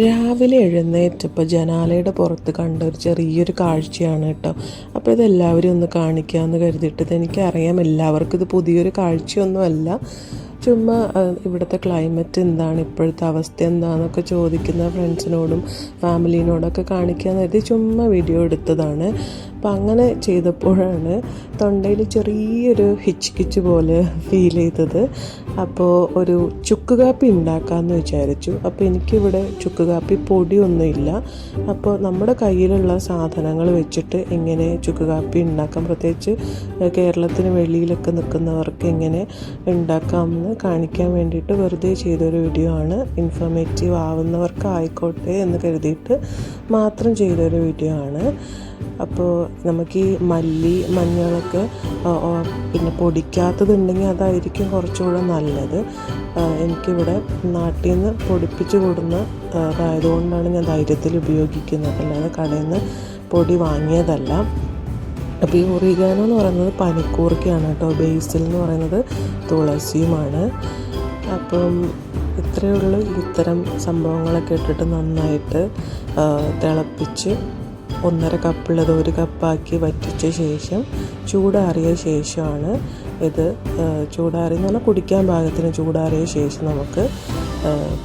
രാവിലെ എഴുന്നേറ്റപ്പോൾ ജനാലയുടെ പുറത്ത് കണ്ട ഒരു ചെറിയൊരു കാഴ്ചയാണ് കേട്ടോ. അപ്പോൾ ഇതെല്ലാവരും ഒന്ന് കാണിക്കാമെന്ന് കരുതിയിട്ട്, എനിക്കറിയാം എല്ലാവർക്കും ഇത് പുതിയൊരു കാഴ്ചയൊന്നുമല്ല. ചുമ്മാ ഇവിടുത്തെ ക്ലൈമറ്റ് എന്താണ്, ഇപ്പോഴത്തെ അവസ്ഥ എന്താണെന്നൊക്കെ ചോദിക്കുന്ന ഫ്രണ്ട്സിനോടും ഫാമിലീനോടൊക്കെ കാണിക്കാമെന്ന് കരുതി ചുമ്മാ വീഡിയോ എടുത്തതാണ്. അപ്പം അങ്ങനെ ചെയ്തപ്പോഴാണ് തൊണ്ടയിൽ ചെറിയൊരു ഹിച്ച് പോലെ ഫീൽ ചെയ്തത്. അപ്പോൾ ഒരു ചുക്ക് കാപ്പി ഉണ്ടാക്കാമെന്ന് വിചാരിച്ചു. അപ്പോൾ എനിക്കിവിടെ ചുക്ക് കാപ്പി പൊടിയൊന്നുമില്ല. അപ്പോൾ നമ്മുടെ കയ്യിലുള്ള സാധനങ്ങൾ വെച്ചിട്ട് എങ്ങനെ ചുക്ക് കാപ്പി ഉണ്ടാക്കാം, പ്രത്യേകിച്ച് കേരളത്തിന് വെളിയിലൊക്കെ നിൽക്കുന്നവർക്ക് എങ്ങനെ ഉണ്ടാക്കാമെന്ന് കാണിക്കാൻ വേണ്ടിയിട്ട് വെറുതെ ചെയ്തൊരു വീഡിയോ ആണ്. ഇൻഫോർമേറ്റീവ് ആവുന്നവർക്ക് ആയിക്കോട്ടെ എന്ന് കരുതിയിട്ട് മാത്രം ചെയ്തൊരു വീഡിയോ ആണ്. അപ്പോൾ നമുക്ക് ഈ മല്ലി മഞ്ഞളൊക്കെ പിന്നെ പൊടിക്കാത്തതുണ്ടെങ്കിൽ അതായിരിക്കും കുറച്ചുകൂടെ നല്ലത്. എനിക്കിവിടെ നാട്ടിൽ നിന്ന് പൊടിപ്പിച്ച് കൊടുന്ന അതായതുകൊണ്ടാണ് ഞാൻ ധൈര്യത്തിൽ ഉപയോഗിക്കുന്നത്, അല്ലാതെ കടയിൽ നിന്ന് പൊടി വാങ്ങിയതല്ല. അപ്പോൾ ഈ ഒറിഗാനോ എന്ന് പറയുന്നത് പനിക്കൂർക്കയാണ് കേട്ടോ, ബേസിൽ എന്ന് പറയുന്നത് തുളസിയുമാണ്. അപ്പം ഇത്രയേ ഉള്ളൂ. ഇത്തരം സംഭവങ്ങളൊക്കെ ഇട്ടിട്ട് നന്നായിട്ട് തിളപ്പിച്ച് 1.5 കപ്പുള്ളത് 1 കപ്പാക്കി വറ്റിച്ച ശേഷം ചൂടാറിയ ശേഷമാണ് ഇത് ചൂടാറിയെന്ന് പറഞ്ഞാൽ കുടിക്കാൻ പാകത്തിന് ചൂടാറിയ ശേഷം നമുക്ക്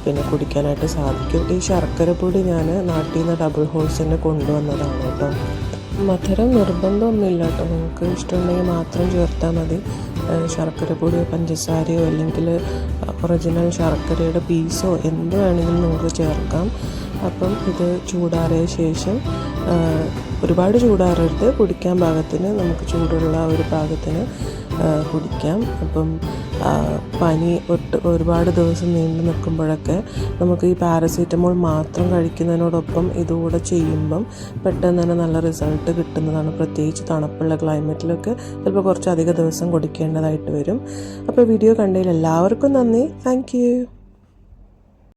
പിന്നെ കുടിക്കാനായിട്ട് സാധിക്കും. ഈ ശർക്കര പൊടി ഞാൻ നാട്ടിൽ നിന്ന് ഡബിൾ ഹോഴ്സിന് കൊണ്ടുവന്നതാണ് കേട്ടോ. മധുരം നിർബന്ധമൊന്നുമില്ല കേട്ടോ, നിങ്ങൾക്ക് ഇഷ്ടമുണ്ടെങ്കിൽ മാത്രം ചേർത്താൽ മതി. ശർക്കര പൊടിയോ പഞ്ചസാരയോ അല്ലെങ്കിൽ ഒറിജിനൽ ശർക്കരയുടെ പീസോ എന്ത് വേണമെങ്കിലും നിങ്ങൾക്ക് ചേർക്കാം. അപ്പം ഇത് ചൂടാറിയ ശേഷം ഒരുപാട് ചൂടാറരുത്, കുടിക്കാൻ പാകത്തിന് നമുക്ക് ചൂടുള്ള ഒരു പാകത്തിന് കുടിക്കാം. അപ്പം പനി ഒരുപാട് ദിവസം നീണ്ടു നിൽക്കുമ്പോഴൊക്കെ നമുക്ക് ഈ പാരസെറ്റമോൾ മാത്രം കഴിക്കുന്നതിനോടൊപ്പം ഇതുകൂടെ ചെയ്യുമ്പം പെട്ടെന്ന് തന്നെ നല്ല റിസൾട്ട് കിട്ടുന്നതാണ്. പ്രത്യേകിച്ച് തണുപ്പുള്ള ക്ലൈമറ്റിലൊക്കെ ചിലപ്പോൾ കുറച്ചധികം ദിവസം കുടിക്കേണ്ടതായിട്ട് വരും. അപ്പോൾ വീഡിയോ കണ്ടതിൽ എല്ലാവർക്കും നന്ദി. Thank you.